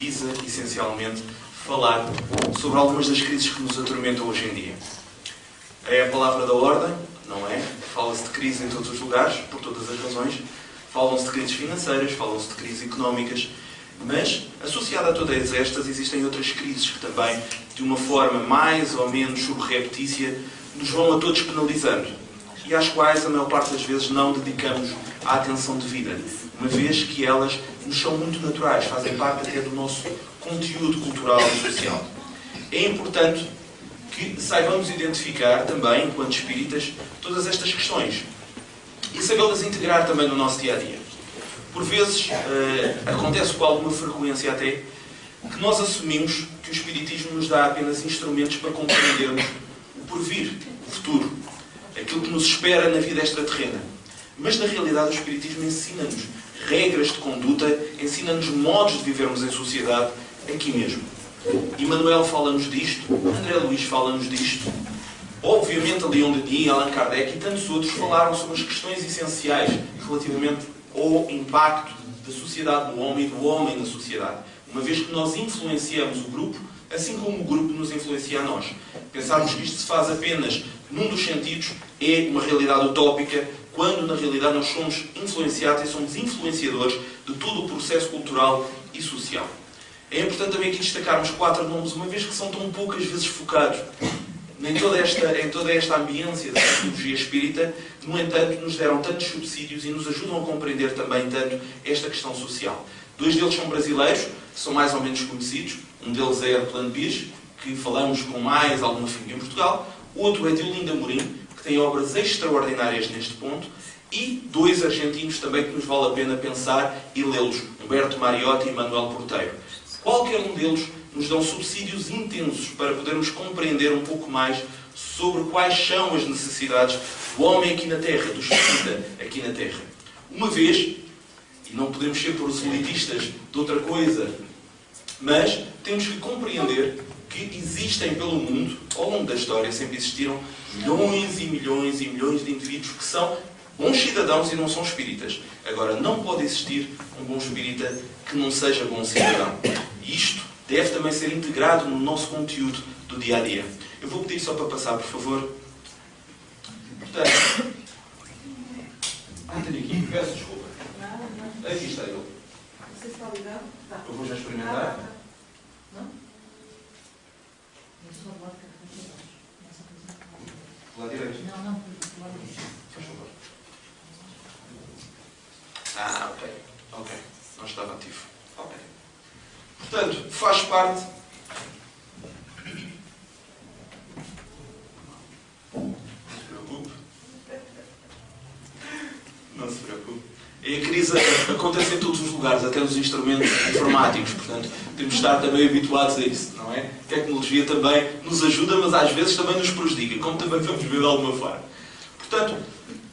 visa, essencialmente, falar sobre algumas das crises que nos atormentam hoje em dia. É a palavra da ordem, não é? Fala-se de crise em todos os lugares, por todas as razões. Falam-se de crises financeiras, falam-se de crises económicas, mas, associada a todas estas, existem outras crises que também, de uma forma mais ou menos subreptícia, nos vão a todos penalizando e às quais, a maior parte das vezes, não dedicamos a atenção devida, uma vez que elas nos são muito naturais, fazem parte até do nosso conteúdo cultural e social. É importante que saibamos identificar também, enquanto espíritas, todas estas questões e sabê-las integrar também no nosso dia-a-dia. Por vezes, acontece com alguma frequência até, que nós assumimos que o Espiritismo nos dá apenas instrumentos para compreendermos o porvir, o futuro, aquilo que nos espera na vida extraterrena. Mas, na realidade, o Espiritismo ensina-nos regras de conduta, ensina-nos modos de vivermos em sociedade aqui mesmo. Emmanuel fala-nos disto, André Luís fala-nos disto, obviamente Leon Denis, Allan Kardec e tantos outros falaram sobre as questões essenciais relativamente ao impacto da sociedade no homem e do homem na sociedade. Uma vez que nós influenciamos o grupo, assim como o grupo nos influencia a nós. Pensarmos que isto se faz apenas num dos sentidos é uma realidade utópica, quando na realidade nós somos influenciados e somos influenciadores de todo o processo cultural e social. É importante também aqui destacarmos 4 nomes, uma vez que são tão poucas vezes focados em toda esta ambiência da psicologia espírita, no entanto, nos deram tantos subsídios e nos ajudam a compreender também tanto esta questão social. 2 deles são brasileiros, são mais ou menos conhecidos. Um deles é Herculano Pires, que falamos com mais alguma afinco em Portugal. O outro é Deolinda Amorim, que tem obras extraordinárias neste ponto. E 2 argentinos também que nos vale a pena pensar e lê-los, Humberto Mariotti e Manuel Porteiro. Qualquer um deles nos dão subsídios intensos para podermos compreender um pouco mais sobre quais são as necessidades do homem aqui na Terra, do espírita aqui na Terra. Uma vez, e não podemos ser proselitistas de outra coisa, mas temos que compreender que existem pelo mundo, ao longo da história, sempre existiram milhões e milhões e milhões de indivíduos que são bons cidadãos e não são espíritas. Agora, não pode existir um bom espírita que não seja bom cidadão. E isto deve também ser integrado no nosso conteúdo do dia-a-dia. Eu vou pedir só para passar, por favor. Portanto... tenho aqui. Peço desculpa. Aqui está ele. Você está ligado? Tá. Eu vou já experimentar. Não? Lá direito. Não, por lá direito. Faz favor. Ok. Ok. Não estava ativo. Ok. Portanto, faz parte... Não se preocupe. Não se preocupe. E a crise acontece em todos os lugares, até nos instrumentos informáticos. Portanto, temos de estar também habituados a isso, não é? A tecnologia também nos ajuda, mas às vezes também nos prejudica, como também vamos ver de alguma forma. Portanto,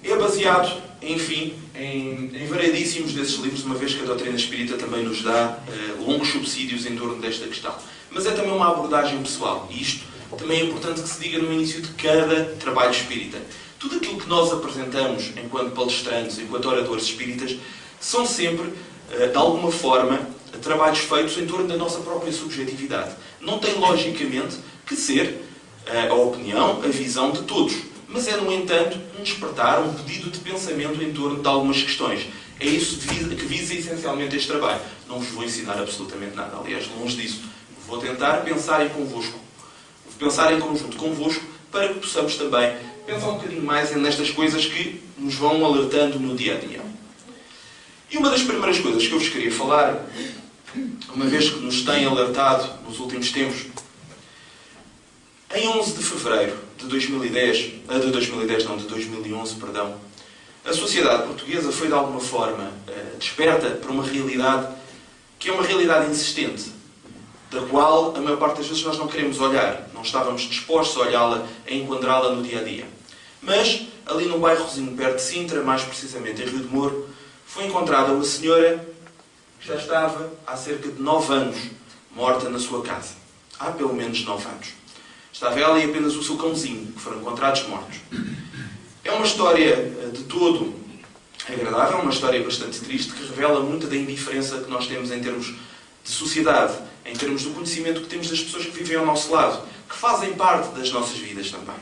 é baseado, enfim, em variedíssimos desses livros, uma vez que a doutrina espírita também nos dá longos subsídios em torno desta questão. Mas é também uma abordagem pessoal. E isto também é importante que se diga no início de cada trabalho espírita. Tudo aquilo que nós apresentamos enquanto palestrantes, enquanto oradores espíritas, são sempre, de alguma forma, trabalhos feitos em torno da nossa própria subjetividade. Não tem, logicamente, que ser a opinião, a visão de todos. Mas é, no entanto, um despertar, um pedido de pensamento em torno de algumas questões. É isso que visa essencialmente este trabalho. Não vos vou ensinar absolutamente nada. Aliás, longe disso. Vou tentar pensar em convosco. Pensar em conjunto convosco para que possamos também pensar um bocadinho mais nestas coisas que nos vão alertando no dia-a-dia. E uma das primeiras coisas que eu vos queria falar, uma vez que nos tem alertado nos últimos tempos, em 11 de fevereiro de 2011, a sociedade portuguesa foi de alguma forma desperta para uma realidade que é uma realidade insistente, da qual a maior parte das vezes nós não queremos olhar, não estávamos dispostos a olhá-la, a enquadrá-la no dia-a-dia. Mas, ali num bairrozinho perto de Sintra, mais precisamente em Rio de Moro, foi encontrada uma senhora que já estava há cerca de 9 anos morta na sua casa. Há pelo menos 9 anos. Estava ela e apenas o seu cãozinho, que foram encontrados mortos. É uma história de todo agradável, uma história bastante triste, que revela muita da indiferença que nós temos em termos de de sociedade, em termos do conhecimento que temos das pessoas que vivem ao nosso lado, que fazem parte das nossas vidas também.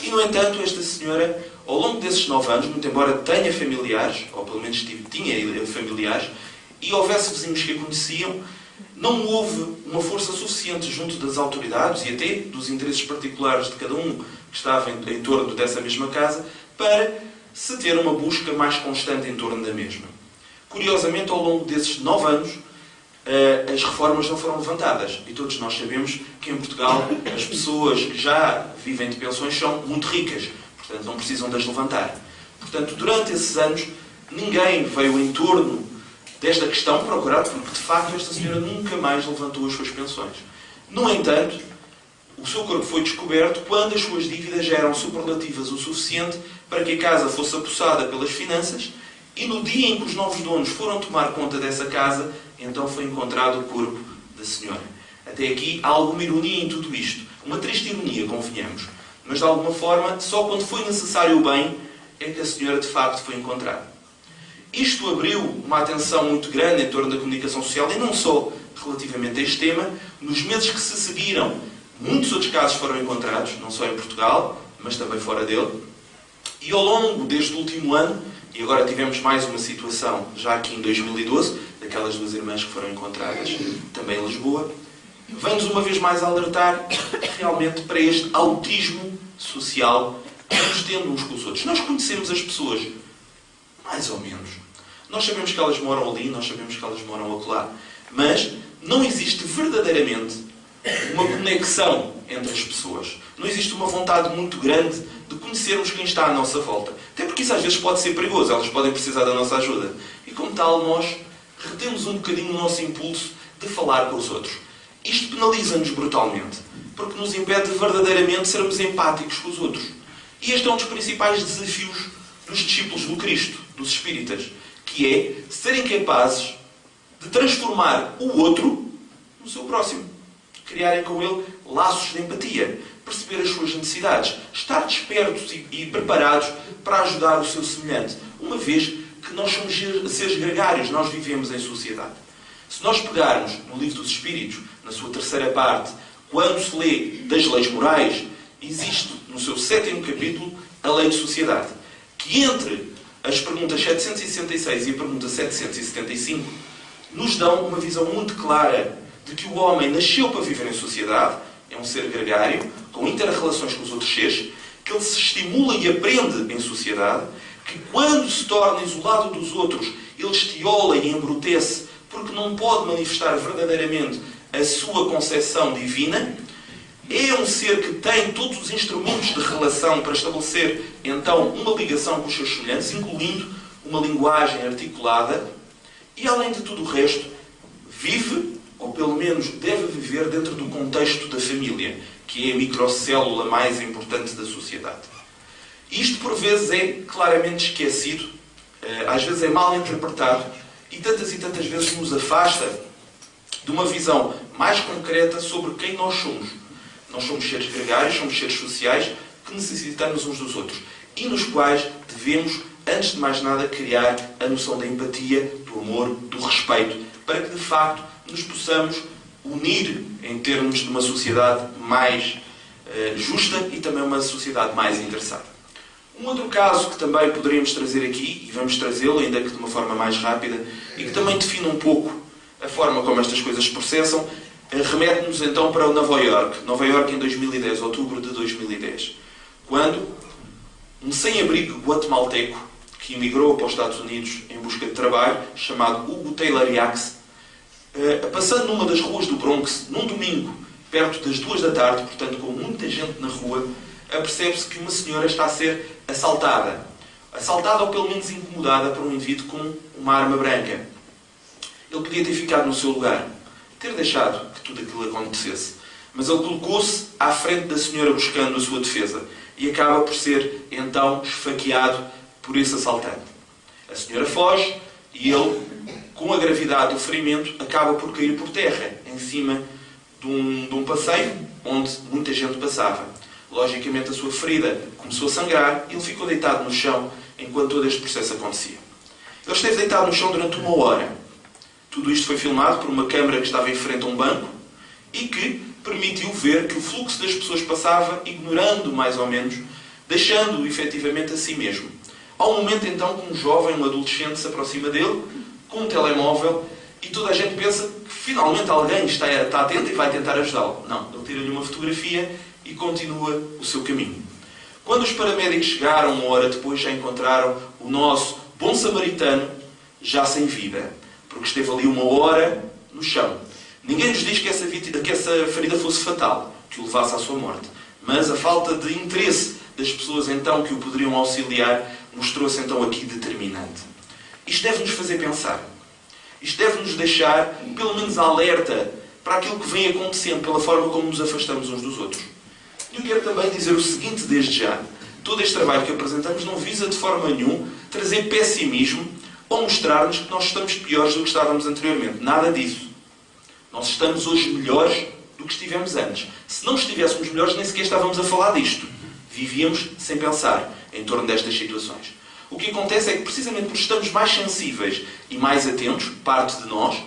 E, no entanto, esta senhora, ao longo desses 9 anos, muito embora tenha familiares, ou pelo menos tinha familiares, e houvesse vizinhos que a conheciam, não houve uma força suficiente junto das autoridades e até dos interesses particulares de cada um que estava em torno dessa mesma casa para se ter uma busca mais constante em torno da mesma. Curiosamente, ao longo desses 9 anos, as reformas não foram levantadas. E todos nós sabemos que em Portugal as pessoas que já vivem de pensões são muito ricas. Portanto, não precisam de as levantar. Portanto, durante esses anos, ninguém veio em torno desta questão procurar, porque de facto esta senhora nunca mais levantou as suas pensões. No entanto, o seu corpo foi descoberto quando as suas dívidas já eram superlativas o suficiente para que a casa fosse apossada pelas finanças, e no dia em que os novos donos foram tomar conta dessa casa, então foi encontrado o corpo da senhora. Até aqui há alguma ironia em tudo isto. Uma triste ironia, convenhamos. Mas de alguma forma, só quando foi necessário o bem é que a senhora de facto foi encontrada. Isto abriu uma atenção muito grande em torno da comunicação social, e não só relativamente a este tema. Nos meses que se seguiram, muitos outros casos foram encontrados, não só em Portugal, mas também fora dele. E ao longo deste último ano, e agora tivemos mais uma situação, já aqui em 2012, daquelas 2 irmãs que foram encontradas também em Lisboa, vem-nos uma vez mais alertar realmente para este autismo social que nos tendo uns com os outros. Nós conhecemos as pessoas, mais ou menos. Nós sabemos que elas moram ali, nós sabemos que elas moram acolá, mas não existe verdadeiramente uma conexão entre as pessoas. Não existe uma vontade muito grande de conhecermos quem está à nossa volta. Até porque isso às vezes pode ser perigoso, elas podem precisar da nossa ajuda. E como tal, nós retemos um bocadinho o nosso impulso de falar com os outros. Isto penaliza-nos brutalmente, porque nos impede de verdadeiramente sermos empáticos com os outros. E este é um dos principais desafios dos discípulos do Cristo, dos espíritas, que é serem capazes de transformar o outro no seu próximo. Criarem com ele laços de empatia, perceber as suas necessidades, estar despertos e preparados para ajudar o seu semelhante, uma vez que nós somos seres gregários, nós vivemos em sociedade. Se nós pegarmos no Livro dos Espíritos, na sua 3ª parte, quando se lê das leis morais, existe no seu 7º capítulo a lei de sociedade, que entre as perguntas 766 e a pergunta 775 nos dão uma visão muito clara de que o homem nasceu para viver em sociedade, é um ser gregário, com inter-relações com os outros seres, que ele se estimula e aprende em sociedade, que quando se torna isolado dos outros, ele estiola e embrutece, porque não pode manifestar verdadeiramente a sua concepção divina. É um ser que tem todos os instrumentos de relação para estabelecer, então, uma ligação com os seus semelhantes, incluindo uma linguagem articulada, e, além de tudo o resto, vive, ou pelo menos deve viver, dentro do contexto da família, que é a microcélula mais importante da sociedade. Isto, por vezes, é claramente esquecido, às vezes é mal interpretado, e tantas vezes nos afasta de uma visão mais concreta sobre quem nós somos. Nós somos seres gregários, somos seres sociais que necessitamos uns dos outros e nos quais devemos, antes de mais nada, criar a noção da empatia, do amor, do respeito, para que, de facto, nos possamos unir em termos de uma sociedade mais justa e também uma sociedade mais interessada. Um outro caso que também poderíamos trazer aqui, e vamos trazê-lo, ainda que de uma forma mais rápida, e que também define um pouco a forma como estas coisas se processam, remete-nos então para o Nova Iorque. Nova Iorque em 2010, outubro de 2010. Quando um sem-abrigo guatemalteco que emigrou para os Estados Unidos em busca de trabalho, chamado Hugo Taylor Yax, passando numa das ruas do Bronx, num domingo, perto das 2 da tarde, portanto com muita gente na rua, apercebe-se que uma senhora está a ser assaltada. Assaltada ou pelo menos incomodada por um indivíduo com uma arma branca. Ele podia ter ficado no seu lugar, ter deixado que tudo aquilo acontecesse. Mas ele colocou-se à frente da senhora buscando a sua defesa e acaba por ser, então, esfaqueado por esse assaltante. A senhora foge e ele, com a gravidade do ferimento, acaba por cair por terra, em cima de um passeio onde muita gente passava. Logicamente, a sua ferida começou a sangrar e ele ficou deitado no chão enquanto todo este processo acontecia. Ele esteve deitado no chão durante 1 hora. Tudo isto foi filmado por uma câmara que estava em frente a um banco e que permitiu ver que o fluxo das pessoas passava, ignorando mais ou menos, deixando-o efetivamente a si mesmo. Há um momento então que um jovem, um adolescente, se aproxima dele com um telemóvel e toda a gente pensa que finalmente alguém está atento e vai tentar ajudá-lo. Não, ele tira-lhe uma fotografia e continua o seu caminho. Quando os paramédicos chegaram, uma hora depois, já encontraram o nosso bom samaritano já sem vida, porque esteve ali uma hora no chão. Ninguém nos diz que essa ferida fosse fatal, que o levasse à sua morte. Mas a falta de interesse das pessoas então que o poderiam auxiliar mostrou-se então aqui determinante. Isto deve-nos fazer pensar. Isto deve-nos deixar, pelo menos, alerta para aquilo que vem acontecendo, pela forma como nos afastamos uns dos outros. E eu quero também dizer o seguinte desde já. Todo este trabalho que apresentamos não visa de forma nenhuma trazer pessimismo ou mostrar-nos que nós estamos piores do que estávamos anteriormente. Nada disso. Nós estamos hoje melhores do que estivemos antes. Se não estivéssemos melhores, nem sequer estávamos a falar disto. Vivíamos sem pensar em torno destas situações. O que acontece é que, precisamente porque estamos mais sensíveis e mais atentos, parte de nós,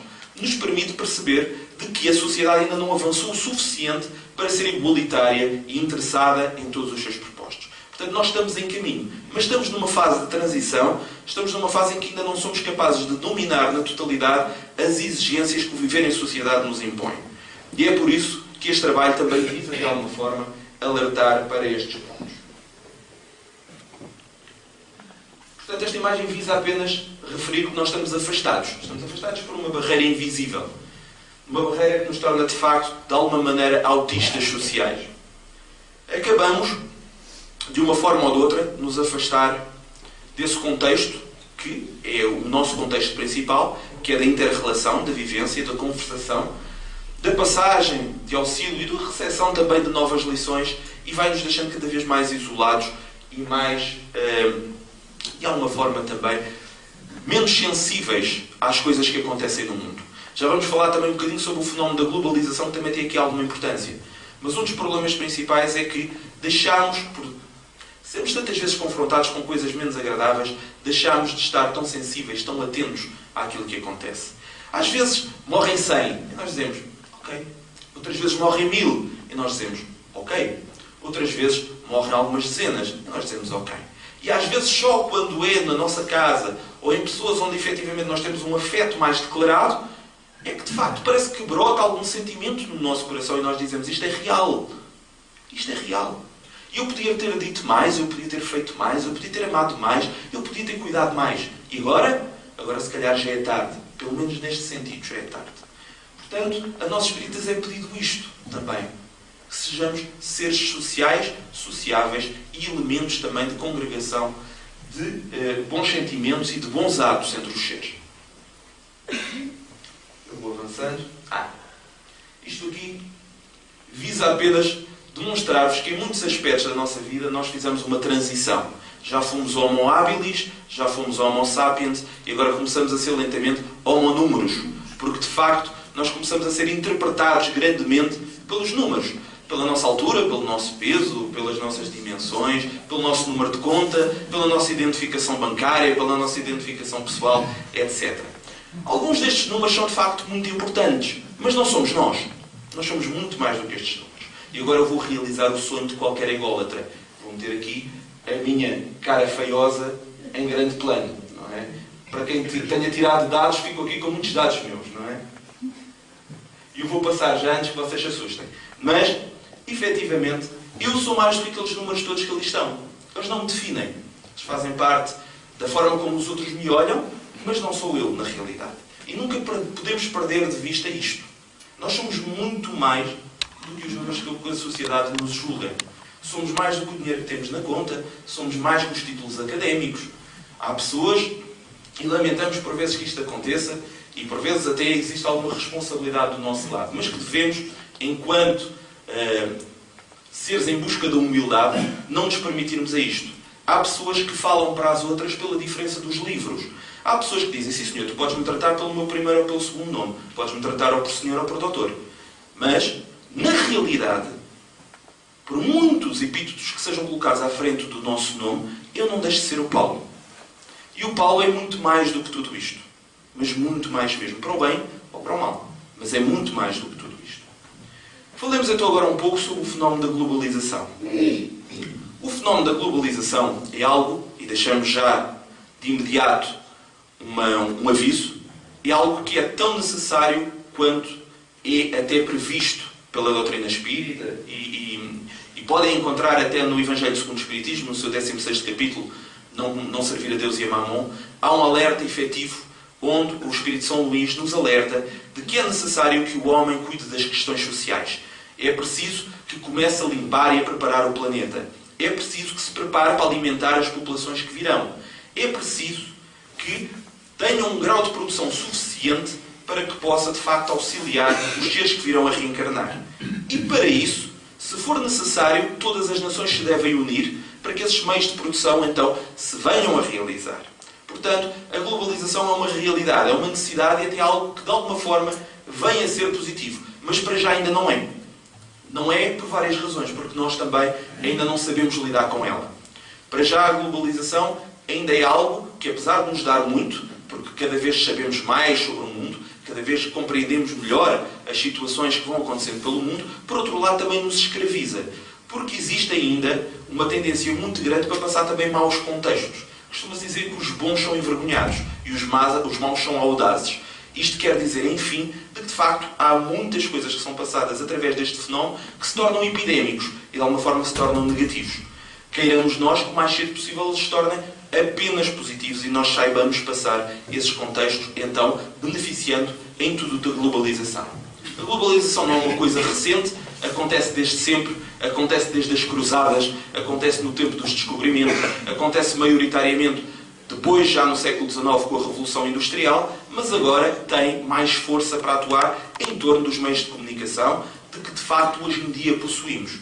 nos permite perceber de que a sociedade ainda não avançou o suficiente para ser igualitária e interessada em todos os seus propostos. Portanto, nós estamos em caminho, mas estamos numa fase de transição, estamos numa fase em que ainda não somos capazes de dominar na totalidade as exigências que o viver em sociedade nos impõe. E é por isso que este trabalho também visa, de alguma forma, alertar para estes pontos. Portanto, esta imagem visa apenas referir que nós estamos afastados. Estamos afastados por uma barreira invisível. Uma barreira que nos torna, de facto, de alguma maneira, autistas sociais. Acabamos, de uma forma ou de outra, nos afastar desse contexto, que é o nosso contexto principal, que é da inter-relação, da vivência, da conversação, da passagem de auxílio e da recepção também de novas lições, e vai-nos deixando cada vez mais isolados e mais, de alguma forma também, menos sensíveis às coisas que acontecem no mundo. Já vamos falar também um bocadinho sobre o fenómeno da globalização, que também tem aqui alguma importância. Mas um dos problemas principais é que deixamos, por sermos tantas vezes confrontados com coisas menos agradáveis, deixamos de estar tão sensíveis, tão atentos àquilo que acontece. Às vezes morrem 100 e nós dizemos, ok. Outras vezes morrem 1000 e nós dizemos, ok. Outras vezes morrem algumas dezenas e nós dizemos, ok. E às vezes só quando é na nossa casa ou em pessoas onde efetivamente nós temos um afeto mais declarado, é que de facto parece que brota algum sentimento no nosso coração e nós dizemos, isto é real. Isto é real. E eu podia ter dito mais, eu podia ter feito mais, eu podia ter amado mais, eu podia ter cuidado mais. E agora? Agora se calhar já é tarde. Pelo menos neste sentido já é tarde. Portanto, a nós espíritas é pedido isto também. Que sejamos seres sociais, sociáveis e elementos também de congregação de bons sentimentos e de bons atos entre os seres. Eu vou avançando. Isto aqui visa apenas demonstrar-vos que em muitos aspectos da nossa vida nós fizemos uma transição. Já fomos Homo habilis, já fomos Homo sapiens e agora começamos a ser lentamente Homo números. Porque de facto nós começamos a ser interpretados grandemente pelos números. Pela nossa altura, pelo nosso peso, pelas nossas dimensões, pelo nosso número de conta, pela nossa identificação bancária, pela nossa identificação pessoal, etc. Alguns destes números são de facto muito importantes, mas não somos nós. Nós somos muito mais do que estes números. E agora eu vou realizar o sonho de qualquer ególatra. Vou meter aqui a minha cara feiosa em grande plano, não é? Para quem tenha tirado dados, fico aqui com muitos dados meus, não é? E eu vou passar já antes que vocês se assustem. Mas, efetivamente, eu sou mais do que aqueles números todos que ali estão. Eles não me definem. Eles fazem parte da forma como os outros me olham, mas não sou eu, na realidade. E nunca podemos perder de vista isto. Nós somos muito mais do que os números que a sociedade nos julga. Somos mais do que o dinheiro que temos na conta, somos mais que os títulos académicos. Há pessoas, e lamentamos por vezes que isto aconteça, e por vezes até existe alguma responsabilidade do nosso lado, mas que devemos, enquanto seres em busca da humildade, não nos permitirmos a isto. Há pessoas que falam para as outras pela diferença dos livros. Há pessoas que dizem, sim senhor, tu podes-me tratar pelo meu primeiro ou pelo segundo nome, podes-me tratar ou por senhor ou por doutor. Mas, na realidade, por muitos epítetos que sejam colocados à frente do nosso nome, eu não deixo de ser o Paulo. E o Paulo é muito mais do que tudo isto. mas muito mais mesmo, para o bem ou para o mal. Mas é muito mais do que tudo isto. Falemos então agora um pouco sobre o fenómeno da globalização. O fenómeno da globalização é algo, e deixamos já de imediato um aviso, é algo que é tão necessário quanto é até previsto pela doutrina espírita e podem encontrar até no Evangelho segundo o Espiritismo, no seu 16º capítulo, não servir a Deus e a Mamon, há um alerta efetivo onde o Espírito São Luís nos alerta de que é necessário que o homem cuide das questões sociais. É preciso que comece a limpar e a preparar o planeta. É preciso que se prepare para alimentar as populações que virão. É preciso que tenha um grau de produção suficiente para que possa, de facto, auxiliar os seres que virão a reencarnar. E para isso, se for necessário, todas as nações se devem unir para que esses meios de produção, então, se venham a realizar. Portanto, a globalização é uma realidade, é uma necessidade e até algo que, de alguma forma, vem a ser positivo. Mas para já ainda não é. Não é por várias razões, porque nós também ainda não sabemos lidar com ela. Para já, a globalização ainda é algo que, apesar de nos dar muito, porque cada vez sabemos mais sobre o mundo, cada vez compreendemos melhor as situações que vão acontecendo pelo mundo, por outro lado também nos escraviza. Porque existe ainda uma tendência muito grande para passar também maus contextos. Costuma-se dizer que os bons são envergonhados e os maus são audazes. Isto quer dizer, enfim, de que de facto há muitas coisas que são passadas através deste fenómeno que se tornam epidémicos e de alguma forma se tornam negativos. Queiramos nós que o mais cedo possível eles se tornem apenas positivos e nós saibamos passar esses contextos, então, beneficiando em tudo da globalização. A globalização não é uma coisa recente, acontece desde sempre, acontece desde as cruzadas, acontece no tempo dos descobrimentos, acontece maioritariamente depois, já no século XIX, com a Revolução Industrial, mas agora tem mais força para atuar em torno dos meios de comunicação de que, de facto, hoje em dia possuímos.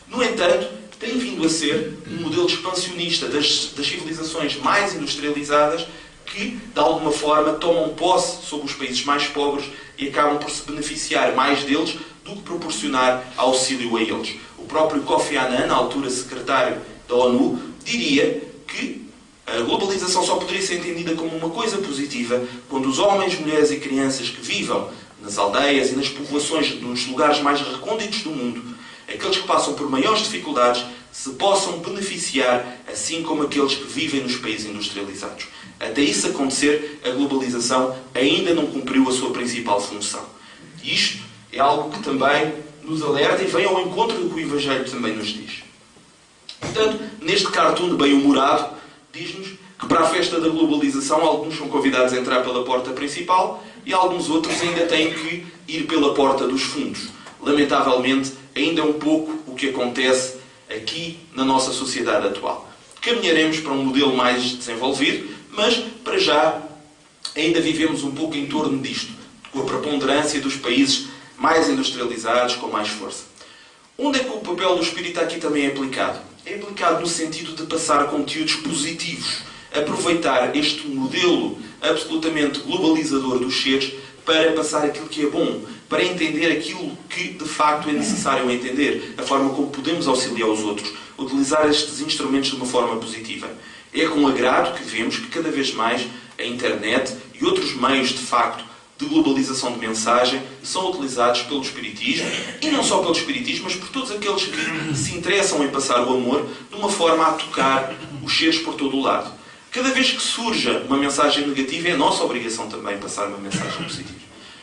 No entanto, tem vindo a ser um modelo expansionista das civilizações mais industrializadas que, de alguma forma, tomam posse sobre os países mais pobres e acabam por se beneficiar mais deles do que proporcionar auxílio a eles. O próprio Kofi Annan, na altura secretário da ONU, diria que a globalização só poderia ser entendida como uma coisa positiva quando os homens, mulheres e crianças que vivam nas aldeias e nas povoações, nos lugares mais recônditos do mundo, aqueles que passam por maiores dificuldades, se possam beneficiar, assim como aqueles que vivem nos países industrializados. Até isso acontecer, a globalização ainda não cumpriu a sua principal função. Isto é algo que também nos alerta e vem ao encontro do que o Evangelho também nos diz. Portanto, neste cartoon bem-humorado, diz-nos que para a festa da globalização alguns são convidados a entrar pela porta principal e alguns outros ainda têm que ir pela porta dos fundos. Lamentavelmente, ainda é um pouco o que acontece aqui na nossa sociedade atual. Caminharemos para um modelo mais desenvolvido, mas, para já, ainda vivemos um pouco em torno disto, com a preponderância dos países mais industrializados, com mais força. Onde é que o papel do espírito aqui também é aplicado? É aplicado no sentido de passar conteúdos positivos, aproveitar este modelo absolutamente globalizador dos seres para passar aquilo que é bom, para entender aquilo que de facto é necessário entender, a forma como podemos auxiliar os outros, utilizar estes instrumentos de uma forma positiva. É com agrado que vemos que cada vez mais a internet e outros meios de facto de globalização de mensagem são utilizados pelo Espiritismo, e não só pelo Espiritismo, mas por todos aqueles que se interessam em passar o amor de uma forma a tocar os seres por todo o lado. Cada vez que surja uma mensagem negativa, é nossa obrigação também passar uma mensagem positiva.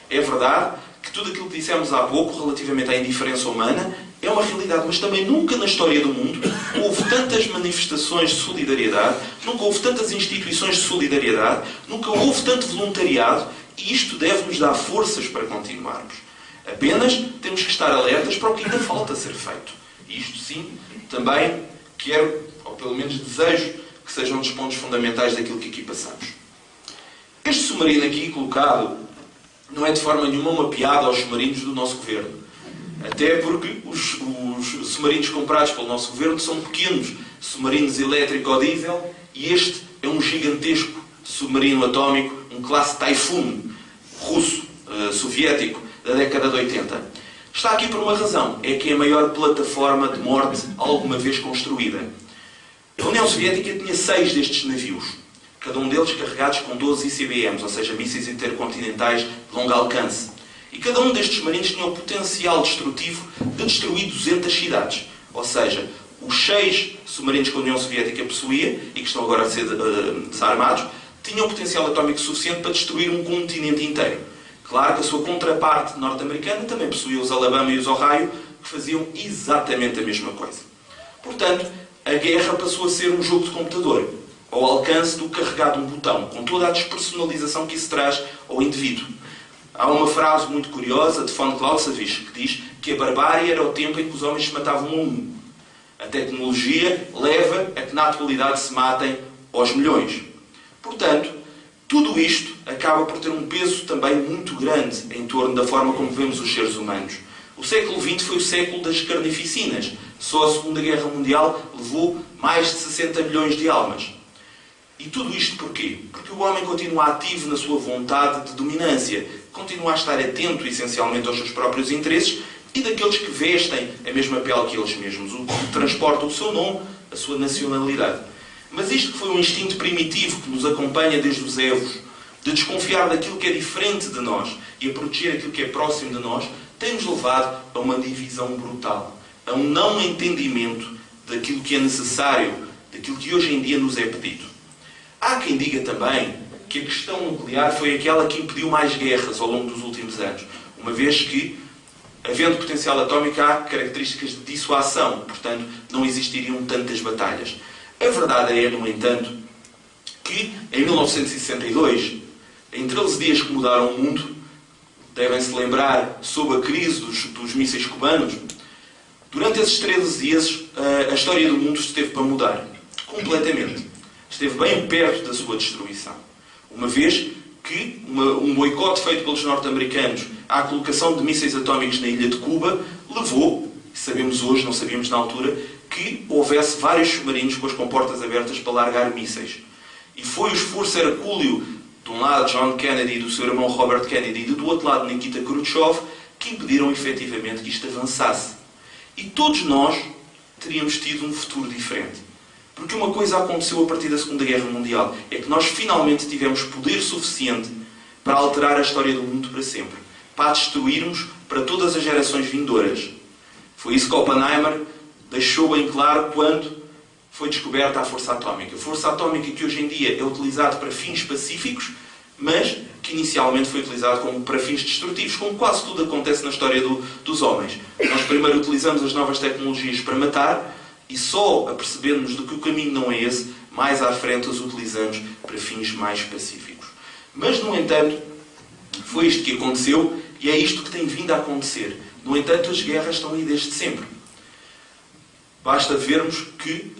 É verdade que tudo aquilo que dissemos há pouco relativamente à indiferença humana é uma realidade, mas também nunca na história do mundo houve tantas manifestações de solidariedade, nunca houve tantas instituições de solidariedade, nunca houve tanto voluntariado, e isto deve-nos dar forças para continuarmos. Apenas temos que estar alertas para o que ainda falta ser feito. E isto sim, também quero, ou pelo menos desejo, que sejam um dos pontos fundamentais daquilo que aqui passamos. Este submarino aqui colocado não é de forma nenhuma uma piada aos submarinos do nosso governo. Até porque os submarinos comprados pelo nosso governo são pequenos submarinos elétrico ou diesel, e este é um gigantesco submarino atómico, um classe Typhoon, russo, soviético, da década de 80. Está aqui por uma razão. É que é a maior plataforma de morte alguma vez construída. A União Soviética tinha 6 destes navios. cada um deles carregados com 12 ICBMs, ou seja, mísseis intercontinentais de longo alcance. E cada um destes submarinos tinha o potencial destrutivo de destruir 200 cidades. Ou seja, os 6 submarinos que a União Soviética possuía, e que estão agora a ser desarmados, tinham potencial atómico suficiente para destruir um continente inteiro. Claro que a sua contraparte norte-americana também possuía os Alabama e os Ohio, que faziam exatamente a mesma coisa. Portanto, a guerra passou a ser um jogo de computador, ao alcance do carregar de um botão, com toda a despersonalização que isso traz ao indivíduo. Há uma frase muito curiosa de von Clausewitz que diz que a barbárie era o tempo em que os homens se matavam a um. A tecnologia leva a que na atualidade se matem aos milhões. Portanto, tudo isto acaba por ter um peso também muito grande em torno da forma como vemos os seres humanos. O século XX foi o século das carnificinas. Só a Segunda Guerra Mundial levou mais de 60 milhões de almas. E tudo isto porquê? Porque o homem continua ativo na sua vontade de dominância, continua a estar atento essencialmente aos seus próprios interesses e daqueles que vestem a mesma pele que eles mesmos, o que transporta o seu nome, a sua nacionalidade. Mas isto que foi um instinto primitivo que nos acompanha desde os Evos, de desconfiar daquilo que é diferente de nós e a proteger aquilo que é próximo de nós, tem-nos levado a uma divisão brutal, a um não entendimento daquilo que é necessário, daquilo que hoje em dia nos é pedido. Há quem diga também que a questão nuclear foi aquela que impediu mais guerras ao longo dos últimos anos, uma vez que, havendo potencial atómico, há características de dissuasão, portanto, não existiriam tantas batalhas. A verdade é, no entanto, que em 1962, em 13 dias que mudaram o mundo, devem-se lembrar sob a crise dos mísseis cubanos, durante esses 13 dias a história do mundo esteve para mudar, completamente. Esteve bem perto da sua destruição. Uma vez que um boicote feito pelos norte-americanos à colocação de mísseis atómicos na ilha de Cuba levou, sabemos hoje, não sabíamos na altura, que houvesse vários submarinos com as comportas abertas para largar mísseis. E foi o esforço hercúleo, de um lado John Kennedy e do seu irmão Robert Kennedy, e do outro lado Nikita Khrushchev, que impediram efetivamente que isto avançasse. E todos nós teríamos tido um futuro diferente. Porque uma coisa aconteceu a partir da Segunda Guerra Mundial, é que nós finalmente tivemos poder suficiente para alterar a história do mundo para sempre, para a destruirmos para todas as gerações vindouras. Foi isso que Oppenheimer deixou bem claro quando foi descoberta a força atómica. A força atómica que hoje em dia é utilizada para fins pacíficos, mas que inicialmente foi utilizado para fins destrutivos, como quase tudo acontece na história dos homens. Nós primeiro utilizamos as novas tecnologias para matar, e só apercebendo-nos de que o caminho não é esse, mais à frente os utilizamos para fins mais pacíficos. Mas, no entanto, foi isto que aconteceu e é isto que tem vindo a acontecer. No entanto, as guerras estão aí desde sempre. Basta vermos que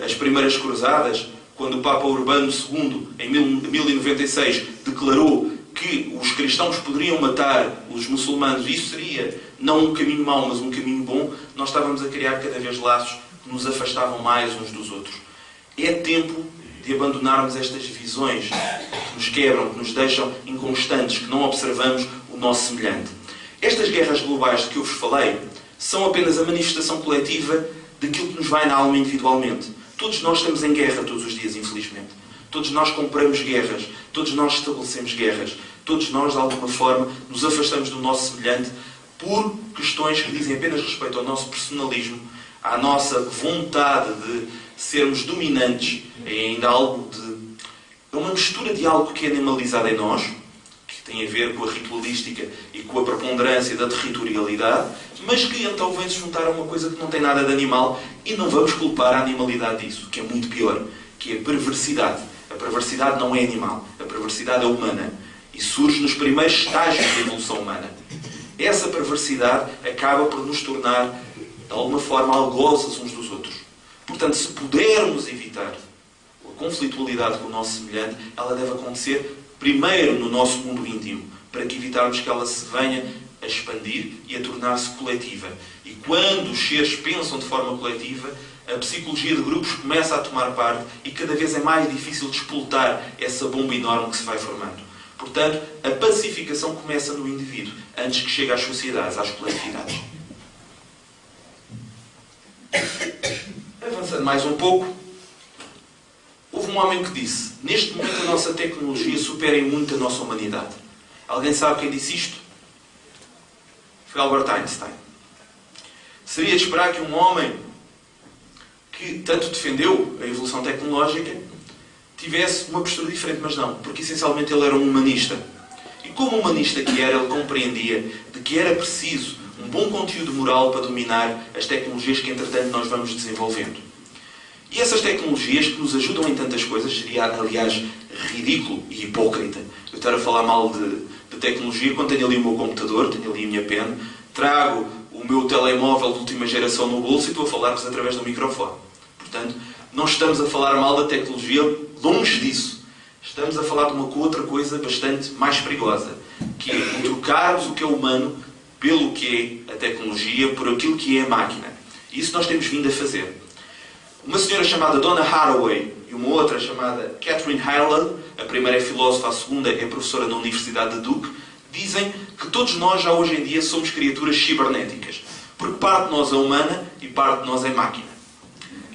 as primeiras cruzadas, quando o Papa Urbano II, em 1096, declarou que os cristãos poderiam matar os muçulmanos, e isso seria não um caminho mau, mas um caminho bom, nós estávamos a criar cada vez laços que nos afastavam mais uns dos outros. É tempo de abandonarmos estas visões que nos quebram, que nos deixam inconstantes, que não observamos o nosso semelhante. Estas guerras globais de que eu vos falei são apenas a manifestação coletiva daquilo que nos vai na alma individualmente. Todos nós estamos em guerra todos os dias, infelizmente. Todos nós compramos guerras, todos nós estabelecemos guerras, todos nós, de alguma forma, nos afastamos do nosso semelhante por questões que dizem apenas respeito ao nosso personalismo, à nossa vontade de sermos dominantes. É ainda algo é uma mistura de algo que é animalizado em nós, que tem a ver com a ritualística e com a preponderância da territorialidade, mas que então vem-se juntar a uma coisa que não tem nada de animal, e não vamos culpar a animalidade disso, que é muito pior, que é a perversidade. A perversidade não é animal, a perversidade é humana e surge nos primeiros estágios da evolução humana. Essa perversidade acaba por nos tornar, de alguma forma, algozes uns dos outros. Portanto, se pudermos evitar a conflitualidade com o nosso semelhante, ela deve acontecer primeiro no nosso mundo íntimo, para que evitarmos que ela se venha a expandir e a tornar-se coletiva. E quando os seres pensam de forma coletiva, a psicologia de grupos começa a tomar parte e cada vez é mais difícil despoltar essa bomba enorme que se vai formando. Portanto, a pacificação começa no indivíduo, antes que chegue às sociedades, às coletividades. Avançando mais um pouco, o houve um homem que disse: neste momento a nossa tecnologia supera em muito a nossa humanidade. Alguém sabe quem disse isto? Foi Albert Einstein. Seria de esperar que um homem que tanto defendeu a evolução tecnológica tivesse uma postura diferente, mas não, porque essencialmente ele era um humanista. E como humanista que era, ele compreendia de que era preciso um bom conteúdo moral para dominar as tecnologias que entretanto nós vamos desenvolvendo. E essas tecnologias que nos ajudam em tantas coisas, seria aliás ridículo e hipócrita eu estar a falar mal de tecnologia quando tenho ali o meu computador, tenho ali a minha pena, trago o meu telemóvel de última geração no bolso e estou a falar-vos através do microfone. Portanto, não estamos a falar mal da tecnologia, longe disso. Estamos a falar de uma outra coisa bastante mais perigosa, que é trocarmos o que é humano pelo que é a tecnologia, por aquilo que é a máquina. E isso nós temos vindo a fazer. Uma senhora chamada Donna Haraway e uma outra chamada Catherine Hillel, a primeira é filósofa, a segunda é professora na Universidade de Duke, dizem que todos nós já hoje em dia somos criaturas cibernéticas, porque parte de nós é humana e parte de nós é máquina.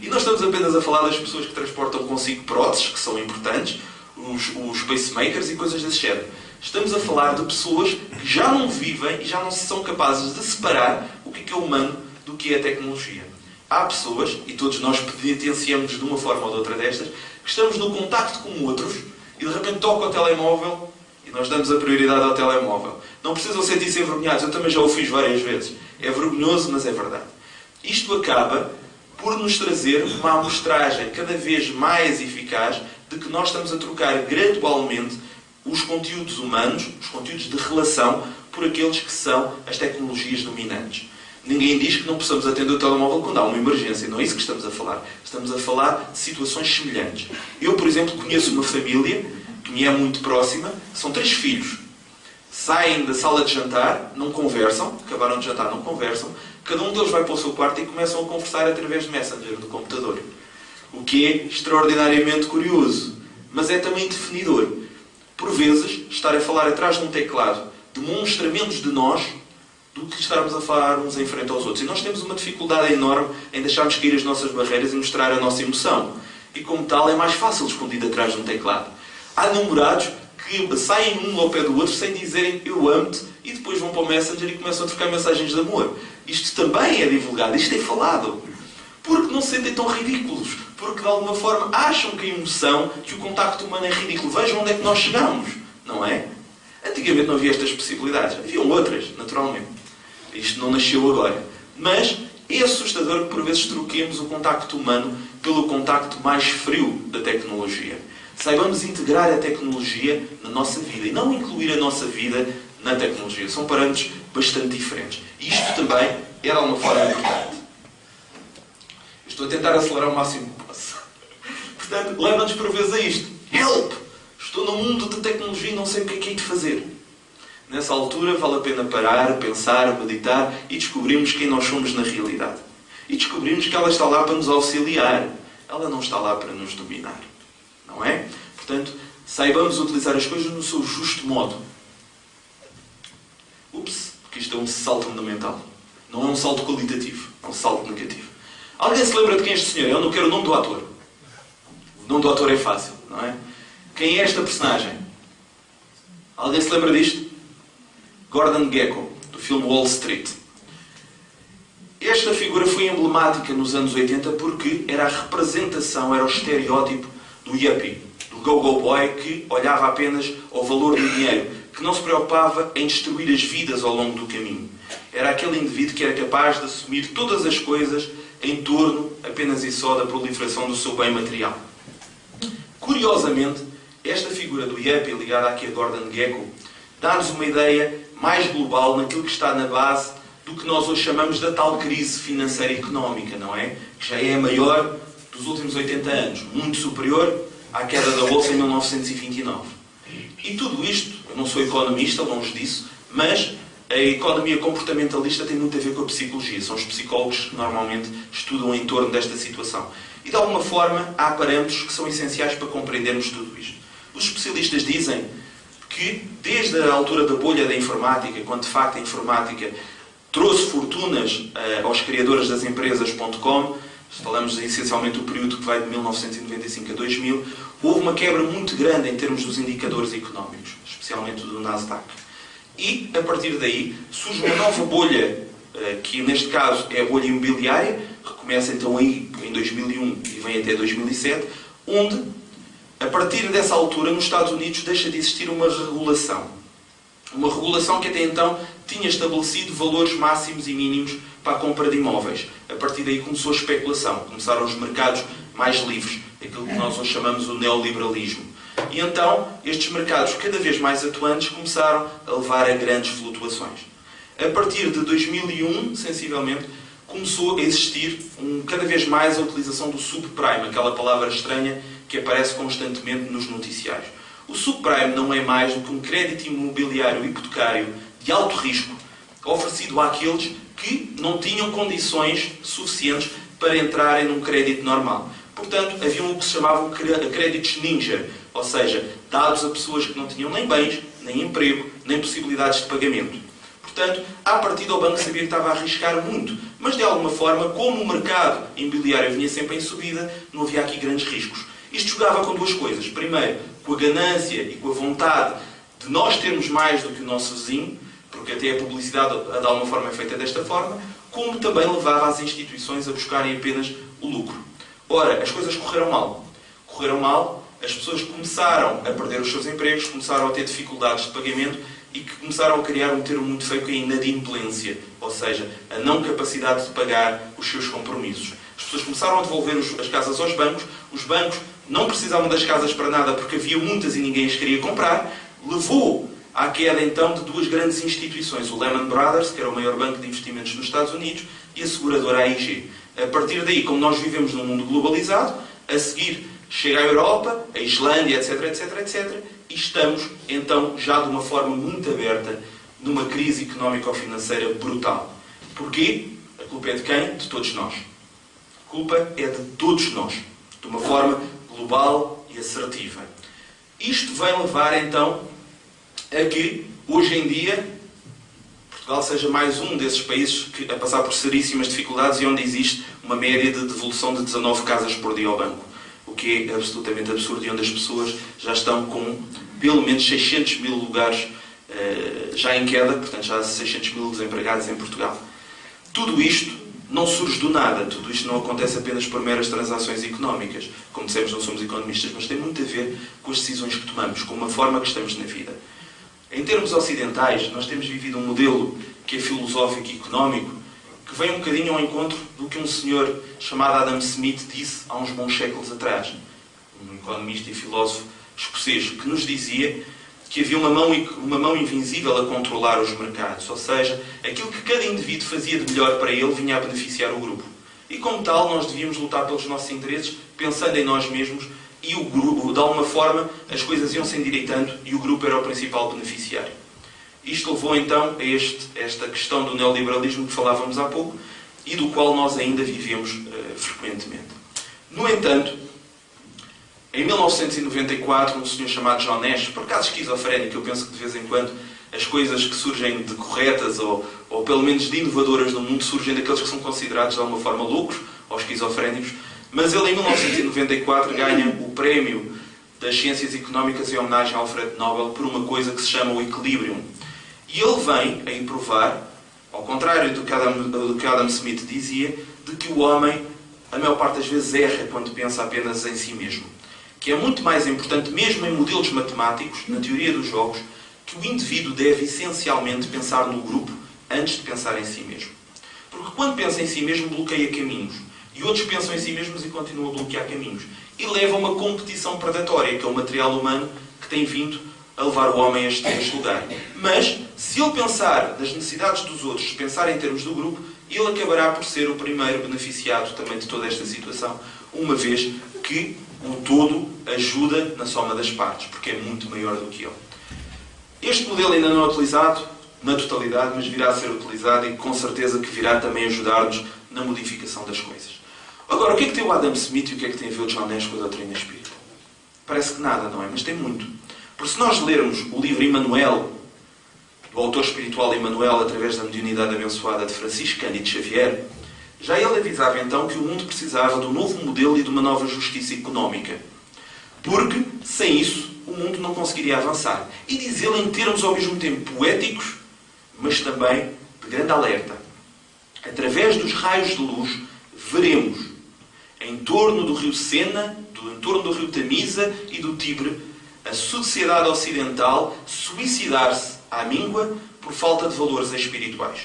E nós estamos apenas a falar das pessoas que transportam consigo próteses, que são importantes, os pacemakers e coisas desse género. Estamos a falar de pessoas que já não vivem e já não são capazes de separar o que é humano do que é a tecnologia. Há pessoas, e todos nós penitenciamos de uma forma ou de outra destas, que estamos no contacto com outros e de repente toca o telemóvel e nós damos a prioridade ao telemóvel. Não precisam sentir-se envergonhados, eu também já o fiz várias vezes. É vergonhoso, mas é verdade. Isto acaba por nos trazer uma amostragem cada vez mais eficaz de que nós estamos a trocar gradualmente os conteúdos humanos, os conteúdos de relação, por aqueles que são as tecnologias dominantes. Ninguém diz que não possamos atender o telemóvel quando há uma emergência. Não é isso que estamos a falar. Estamos a falar de situações semelhantes. Eu, por exemplo, conheço uma família que me é muito próxima. São 3 filhos. Saem da sala de jantar, não conversam. Acabaram de jantar, não conversam. Cada um deles vai para o seu quarto e começam a conversar através de Messenger, do computador. O que é extraordinariamente curioso. Mas é também definidor. Por vezes, estar a falar atrás de um teclado demonstra menos de nós do que estarmos a falar uns em frente aos outros. E nós temos uma dificuldade enorme em deixarmos cair as nossas barreiras e mostrar a nossa emoção. E como tal, é mais fácil escondido atrás de um teclado. Há namorados que saem um ao pé do outro sem dizerem eu amo-te e depois vão para o Messenger e começam a trocar mensagens de amor. Isto também é divulgado, isto é falado. Porque não se sentem tão ridículos. Porque de alguma forma acham que a emoção, que o contacto humano é ridículo. Vejam onde é que nós chegamos, não é? Antigamente não havia estas possibilidades. Haviam outras, naturalmente. Isto não nasceu agora. Mas é assustador que por vezes troquemos o contacto humano pelo contacto mais frio da tecnologia. Saibamos integrar a tecnologia na nossa vida e não incluir a nossa vida na tecnologia. São parâmetros bastante diferentes. E isto também era uma forma importante. Estou a tentar acelerar o máximo que posso. Portanto, leva-nos por vezes a isto. Help! Estou num mundo de tecnologia e não sei o que é de fazer. Nessa altura vale a pena parar, pensar, meditar e descobrirmos quem nós somos na realidade. E descobrirmos que ela está lá para nos auxiliar. Ela não está lá para nos dominar. Não é? Portanto, saibamos utilizar as coisas no seu justo modo. Ups, porque isto é um salto fundamental. Não é um salto qualitativo, é um salto negativo. Alguém se lembra de quem é este senhor? Eu não quero o nome do ator. O nome do ator é fácil, não é? Quem é esta personagem? Alguém se lembra disto? Gordon Gekko, do filme Wall Street. Esta figura foi emblemática nos anos 80 porque era a representação, era o estereótipo do yuppie, do go-go boy que olhava apenas ao valor do dinheiro, que não se preocupava em destruir as vidas ao longo do caminho. Era aquele indivíduo que era capaz de assumir todas as coisas em torno apenas e só da proliferação do seu bem material. Curiosamente, esta figura do yuppie ligada aqui a Gordon Gekko dá-nos uma ideia mais global naquilo que está na base do que nós hoje chamamos da tal crise financeira e económica, não é? Que já é a maior dos últimos 80 anos, muito superior à queda da Bolsa em 1929. E tudo isto, eu não sou economista, longe disso, mas a economia comportamentalista tem muito a ver com a psicologia. São os psicólogos que normalmente estudam em torno desta situação. E de alguma forma há parâmetros que são essenciais para compreendermos tudo isto. Os especialistas dizem que desde a altura da bolha da informática, quando de facto a informática trouxe fortunas aos criadores das empresas .com, falamos essencialmente do período que vai de 1995 a 2000, houve uma quebra muito grande em termos dos indicadores económicos, especialmente do Nasdaq. E, a partir daí, surge uma nova bolha, que neste caso é a bolha imobiliária, que começa então aí em 2001 e vem até 2007, onde, a partir dessa altura, nos Estados Unidos deixa de existir uma regulação. Uma regulação que até então tinha estabelecido valores máximos e mínimos para a compra de imóveis. A partir daí começou a especulação, começaram os mercados mais livres, aquilo que nós hoje chamamos o neoliberalismo. E então, estes mercados cada vez mais atuantes começaram a levar a grandes flutuações. A partir de 2001, sensivelmente, começou a existir cada vez mais a utilização do subprime, aquela palavra estranha que aparece constantemente nos noticiários. O subprime não é mais do que um crédito imobiliário hipotecário de alto risco oferecido àqueles que não tinham condições suficientes para entrarem num crédito normal. Portanto, havia o que se chamavam créditos ninja, ou seja, dados a pessoas que não tinham nem bens, nem emprego, nem possibilidades de pagamento. Portanto, à partida o banco sabia que estava a arriscar muito, mas de alguma forma, como o mercado imobiliário vinha sempre em subida, não havia aqui grandes riscos. Isto jogava com duas coisas. Primeiro, com a ganância e com a vontade de nós termos mais do que o nosso vizinho, porque até a publicidade de alguma forma é feita desta forma, como também levava as instituições a buscarem apenas o lucro. Ora, as coisas correram mal. Correram mal, as pessoas começaram a perder os seus empregos, começaram a ter dificuldades de pagamento e que começaram a criar um termo muito feio que é a inadimplência, ou seja, a não capacidade de pagar os seus compromissos. As pessoas começaram a devolver as casas aos bancos, os bancos não precisavam das casas para nada porque havia muitas e ninguém as queria comprar, levou à queda então de duas grandes instituições, o Lehman Brothers, que era o maior banco de investimentos nos Estados Unidos, e a seguradora AIG. A partir daí, como nós vivemos num mundo globalizado, a seguir chega a Europa, a Islândia, etc, etc, etc, e estamos então já de uma forma muito aberta numa crise económico-financeira brutal. Porquê? A culpa é de quem? De todos nós. A culpa é de todos nós, de uma forma global e assertiva. Isto vai levar então a que, hoje em dia, Portugal seja mais um desses países a passar por seríssimas dificuldades e onde existe uma média de devolução de 19 casas por dia ao banco. O que é absolutamente absurdo e onde as pessoas já estão com pelo menos 600 mil lugares já em queda, portanto já há 600 mil desempregados em Portugal. Tudo isto não surge do nada, tudo isto não acontece apenas por meras transações económicas. Como dissemos, não somos economistas, mas tem muito a ver com as decisões que tomamos, com a forma que estamos na vida. Em termos ocidentais, nós temos vivido um modelo que é filosófico e económico, que vem um bocadinho ao encontro do que um senhor chamado Adam Smith disse há uns bons séculos atrás, um economista e filósofo escocês, que nos dizia que havia uma mão invisível a controlar os mercados, ou seja, aquilo que cada indivíduo fazia de melhor para ele vinha a beneficiar o grupo. E como tal, nós devíamos lutar pelos nossos interesses, pensando em nós mesmos, e o grupo, de alguma forma, as coisas iam se endireitando e o grupo era o principal beneficiário. Isto levou então a esta questão do neoliberalismo que falávamos há pouco e do qual nós ainda vivemos frequentemente. No entanto, em 1994, um senhor chamado John Nash, por acaso esquizofrénico, eu penso que de vez em quando as coisas que surgem de corretas ou pelo menos de inovadoras no mundo surgem daqueles que são considerados de alguma forma loucos ou esquizofrénicos, mas ele em 1994 ganha o prémio das Ciências Económicas em homenagem a Alfred Nobel por uma coisa que se chama o equilibrium. E ele vem a provar, ao contrário do que Adam Smith dizia, de que o homem, a maior parte das vezes, erra quando pensa apenas em si mesmo. Que é muito mais importante, mesmo em modelos matemáticos, na teoria dos jogos, que o indivíduo deve essencialmente pensar no grupo antes de pensar em si mesmo. Porque quando pensa em si mesmo, bloqueia caminhos. E outros pensam em si mesmos e continuam a bloquear caminhos. E leva a uma competição predatória, que é o material humano que tem vindo a levar o homem a este lugar. Mas, se ele pensar nas necessidades dos outros, pensar em termos do grupo, ele acabará por ser o primeiro beneficiado também de toda esta situação, uma vez que o todo ajuda na soma das partes, porque é muito maior do que ele. Este modelo ainda não é utilizado na totalidade, mas virá a ser utilizado e com certeza que virá também ajudar-nos na modificação das coisas. Agora, o que é que tem o Adam Smith e o que é que tem a ver o John Nash com a doutrina espírita? Parece que nada, não é? Mas tem muito. Porque se nós lermos o livro Emmanuel, do autor espiritual Emmanuel, através da mediunidade abençoada de Francisco Cândido Xavier, Já ele avisava então que o mundo precisava de um novo modelo e de uma nova justiça económica. Porque, sem isso, o mundo não conseguiria avançar. E diz ele em termos ao mesmo tempo poéticos, mas também de grande alerta. Através dos raios de luz, veremos, em torno do rio Sena, em torno do rio Tamisa e do Tibre, a sociedade ocidental suicidar-se à míngua por falta de valores espirituais.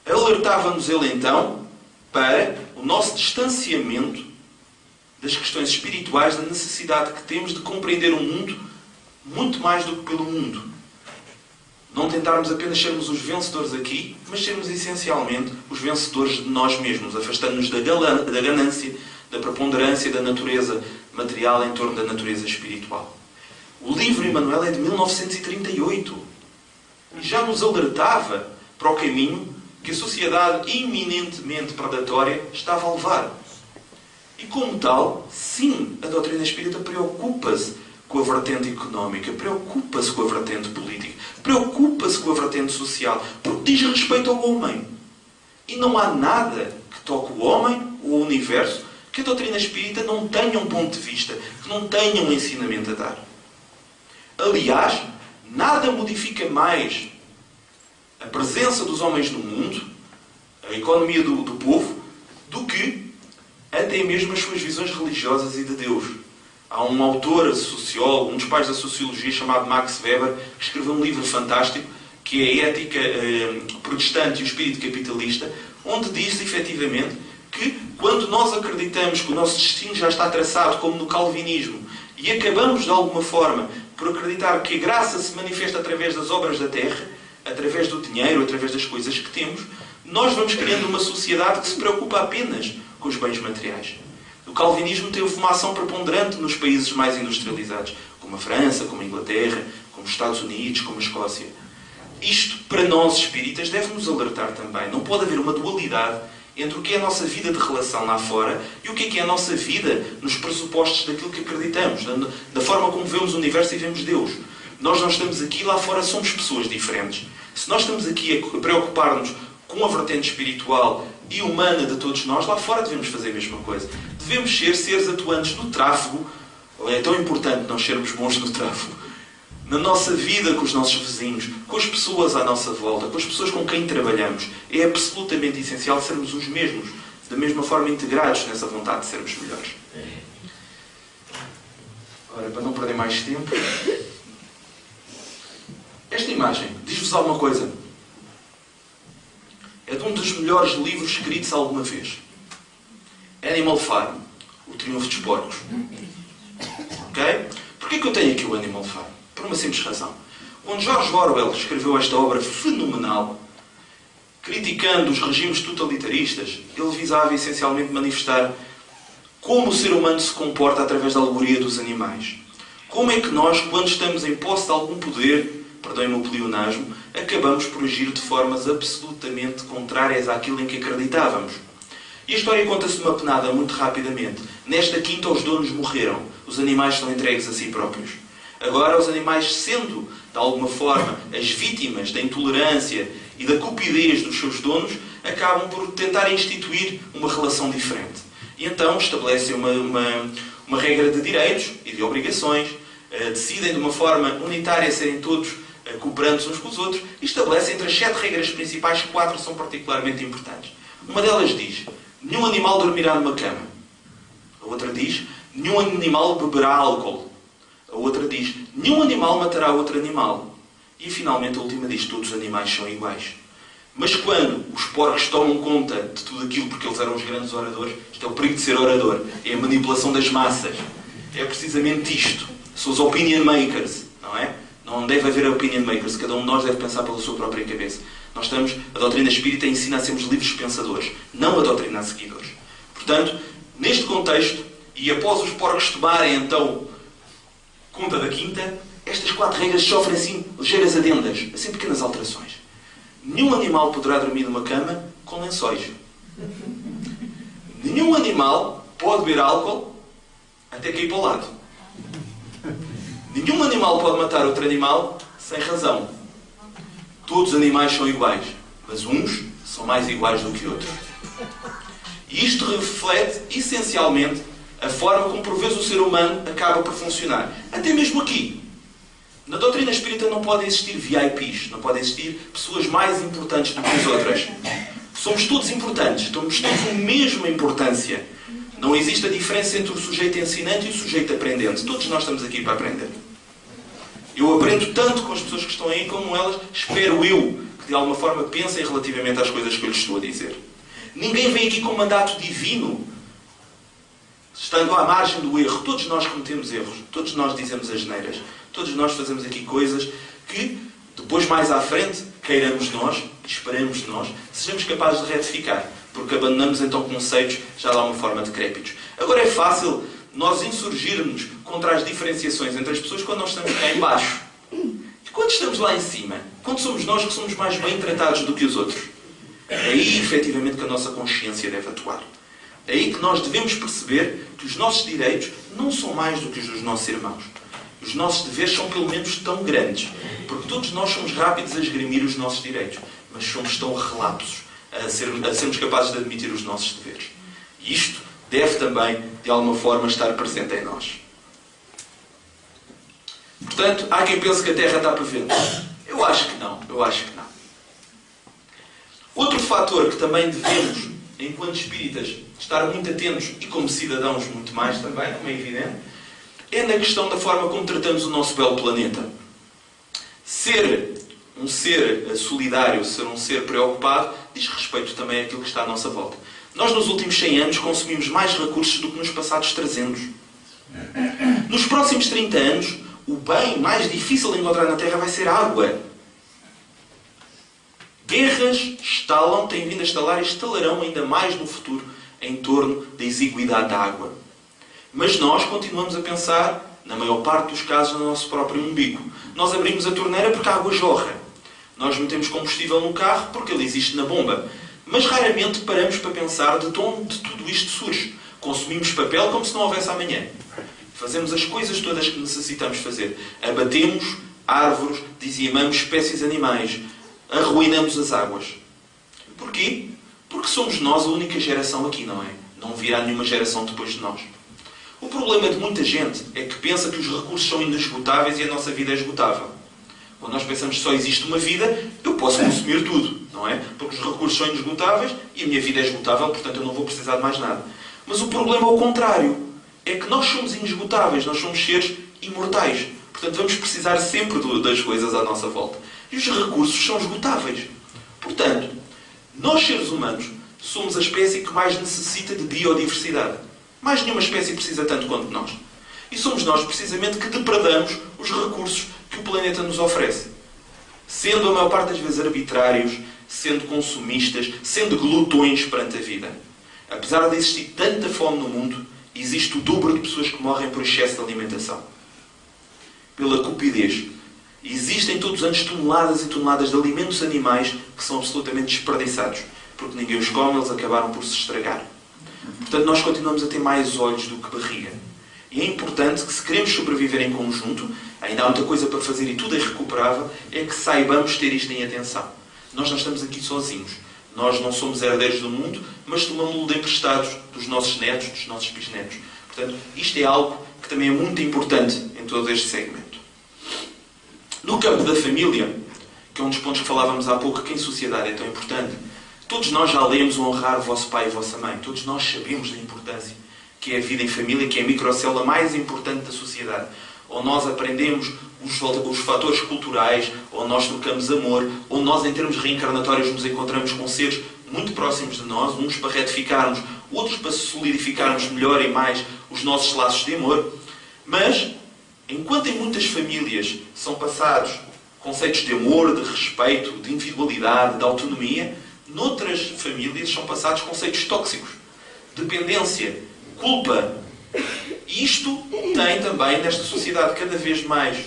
Alertava-nos ele então para o nosso distanciamento das questões espirituais, da necessidade que temos de compreender o mundo muito mais do que pelo mundo. Não tentarmos apenas sermos os vencedores aqui, mas sermos essencialmente os vencedores de nós mesmos, afastando-nos da ganância, da preponderância da natureza material em torno da natureza espiritual. O livro Emmanuel é de 1938 e já nos alertava para o caminho que a sociedade iminentemente predatória estava a levar. E como tal, sim, a doutrina espírita preocupa-se com a vertente económica, preocupa-se com a vertente política, preocupa-se com a vertente social, porque diz respeito ao homem. E não há nada que toque o homem ou o universo que a doutrina espírita não tenha um ponto de vista, que não tenha um ensinamento a dar. Aliás, nada modifica mais a presença dos homens no mundo, a economia do povo, do que até mesmo as suas visões religiosas e de Deus. Há um autor, sociólogo, um dos pais da sociologia, chamado Max Weber, que escreveu um livro fantástico, que é a Ética Protestante e o Espírito Capitalista, onde diz, efetivamente, que quando nós acreditamos que o nosso destino já está traçado, como no calvinismo, e acabamos, de alguma forma, por acreditar que a graça se manifesta através das obras da terra, através do dinheiro, através das coisas que temos, nós vamos criando uma sociedade que se preocupa apenas com os bens materiais. O calvinismo teve uma ação preponderante nos países mais industrializados, como a França, como a Inglaterra, como os Estados Unidos, como a Escócia. Isto, para nós espíritas, deve nos alertar também. Não pode haver uma dualidade entre o que é a nossa vida de relação lá fora e o que é a nossa vida nos pressupostos daquilo que acreditamos, da forma como vemos o universo e vemos Deus. Nós não estamos aqui, lá fora somos pessoas diferentes. Se nós estamos aqui a preocupar-nos com a vertente espiritual e humana de todos nós, lá fora devemos fazer a mesma coisa. Devemos ser seres atuantes no tráfego. É tão importante nós sermos bons no tráfego. Na nossa vida com os nossos vizinhos, com as pessoas à nossa volta, com as pessoas com quem trabalhamos. É absolutamente essencial sermos os mesmos, da mesma forma integrados nessa vontade de sermos melhores. Ora, para não perder mais tempo, esta imagem diz-vos alguma coisa? É de um dos melhores livros escritos alguma vez. Animal Farm, O Triunfo dos Porcos. Ok? Porquê que eu tenho aqui o Animal Farm? Por uma simples razão. Quando George Orwell escreveu esta obra fenomenal, criticando os regimes totalitaristas, ele visava essencialmente manifestar como o ser humano se comporta através da alegoria dos animais. Como é que nós, quando estamos em posse de algum poder, perdoem-me o pleonasmo, acabamos por agir de formas absolutamente contrárias àquilo em que acreditávamos. E a história conta-se de uma penada muito rapidamente. Nesta quinta, os donos morreram. Os animais estão entregues a si próprios. Agora, os animais, sendo, de alguma forma, as vítimas da intolerância e da cupidez dos seus donos, acabam por tentar instituir uma relação diferente. E então estabelecem uma regra de direitos e de obrigações, decidem de uma forma unitária serem todos cooperantes uns com os outros e estabelecem entre as 7 regras principais, 4 são particularmente importantes. Uma delas diz: nenhum animal dormirá numa cama. A outra diz: nenhum animal beberá álcool. A outra diz: nenhum animal matará outro animal. E finalmente a última diz: todos os animais são iguais. Mas quando os porcos tomam conta de tudo aquilo, porque eles eram os grandes oradores, isto é o perigo de ser orador, é a manipulação das massas. É precisamente isto. São os opinion makers, não é? Não deve haver opinion makers. Cada um de nós deve pensar pela sua própria cabeça. A doutrina espírita ensina a sermos livres pensadores, não a doutrina a seguidores. Portanto, neste contexto, e após os porcos tomarem então conta da quinta, estas 4 regras sofrem assim ligeiras adendas, assim pequenas alterações. Nenhum animal poderá dormir numa cama com lençóis. Nenhum animal pode beber álcool até cair para o lado. Nenhum animal pode matar outro animal sem razão. Todos os animais são iguais, mas uns são mais iguais do que outros. E isto reflete, essencialmente, a forma como, por vezes, o ser humano acaba por funcionar. Até mesmo aqui. Na doutrina espírita não podem existir VIPs, não podem existir pessoas mais importantes do que as outras. Somos todos importantes, temos todos a mesma importância. Não existe a diferença entre o sujeito ensinante e o sujeito aprendente. Todos nós estamos aqui para aprender. Eu aprendo tanto com as pessoas que estão aí como elas, espero eu, que de alguma forma pensem relativamente às coisas que eu lhes estou a dizer. Ninguém vem aqui com um mandato divino, estando à margem do erro. Todos nós cometemos erros, todos nós dizemos asneiras, todos nós fazemos aqui coisas que, depois mais à frente, queiramos nós, esperemos nós, sejamos capazes de retificar, porque abandonamos então conceitos já de alguma forma decrépitos. Agora é fácil nós insurgirmos contra as diferenciações entre as pessoas quando nós estamos cá em baixo. E quando estamos lá em cima? Quando somos nós que somos mais bem tratados do que os outros? É aí, efetivamente, que a nossa consciência deve atuar. É aí que nós devemos perceber que os nossos direitos não são mais do que os dos nossos irmãos. Os nossos deveres são pelo menos tão grandes. Porque todos nós somos rápidos a esgrimir os nossos direitos. Mas somos tão relapsos a sermos capazes de admitir os nossos deveres. E isto deve também, de alguma forma, estar presente em nós. Portanto, há quem pense que a Terra está por vento. Eu acho que não. Eu acho que não. Outro fator que também devemos, enquanto espíritas, estar muito atentos, e como cidadãos muito mais também, como é evidente, é na questão da forma como tratamos o nosso belo planeta. Ser um ser solidário, ser um ser preocupado, diz respeito também àquilo que está à nossa volta. Nós, nos últimos 100 anos, consumimos mais recursos do que nos passados 300. Nos próximos 30 anos, o bem mais difícil de encontrar na Terra vai ser água. Guerras estalam, têm vindo a estalar e estalarão ainda mais no futuro em torno da exiguidade da água. Mas nós continuamos a pensar, na maior parte dos casos, no nosso próprio umbigo. Nós abrimos a torneira porque a água jorra. Nós metemos combustível no carro porque ele existe na bomba. Mas raramente paramos para pensar de onde tudo isto surge. Consumimos papel como se não houvesse amanhã. Fazemos as coisas todas que necessitamos fazer. Abatemos árvores, dizimamos espécies animais, arruinamos as águas. Porquê? Porque somos nós a única geração aqui, não é? Não virá nenhuma geração depois de nós. O problema de muita gente é que pensa que os recursos são inesgotáveis e a nossa vida é esgotável. Quando nós pensamos que só existe uma vida, eu posso consumir tudo, não é? Porque os recursos são inesgotáveis e a minha vida é esgotável, portanto eu não vou precisar de mais nada. Mas o problema é o contrário. É que nós somos inesgotáveis, nós somos seres imortais. Portanto vamos precisar sempre das coisas à nossa volta. E os recursos são esgotáveis. Portanto, nós seres humanos somos a espécie que mais necessita de biodiversidade. Mais nenhuma espécie precisa tanto quanto nós. E somos nós, precisamente, que depredamos os recursos que o planeta nos oferece. Sendo a maior parte das vezes arbitrários, sendo consumistas, sendo glutões perante a vida. Apesar de existir tanta fome no mundo, existe o dobro de pessoas que morrem por excesso de alimentação. Pela cupidez. Existem todos os anos toneladas e toneladas de alimentos animais que são absolutamente desperdiçados. Porque ninguém os come, eles acabaram por se estragar. Portanto, nós continuamos a ter mais olhos do que barriga. E é importante que, se queremos sobreviver em conjunto, ainda há muita coisa para fazer e tudo é recuperável, é que saibamos ter isto em atenção. Nós não estamos aqui sozinhos. Nós não somos herdeiros do mundo, mas tomamos-lo de emprestados dos nossos netos, dos nossos bisnetos. Portanto, isto é algo que também é muito importante em todo este segmento. No campo da família, que é um dos pontos que falávamos há pouco, que em sociedade é tão importante, todos nós já lemos honrar o vosso pai e a vossa mãe. Todos nós sabemos da importância que é a vida em família, que é a microcélula mais importante da sociedade. Ou nós aprendemos os fatores culturais, ou nós trocamos amor, ou nós, em termos reencarnatórios, nos encontramos com seres muito próximos de nós, uns para retificarmos, outros para solidificarmos melhor e mais os nossos laços de amor. Mas, enquanto em muitas famílias são passados conceitos de amor, de respeito, de individualidade, de autonomia, noutras famílias são passados conceitos tóxicos. Dependência, culpa. E isto tem também, nesta sociedade cada vez mais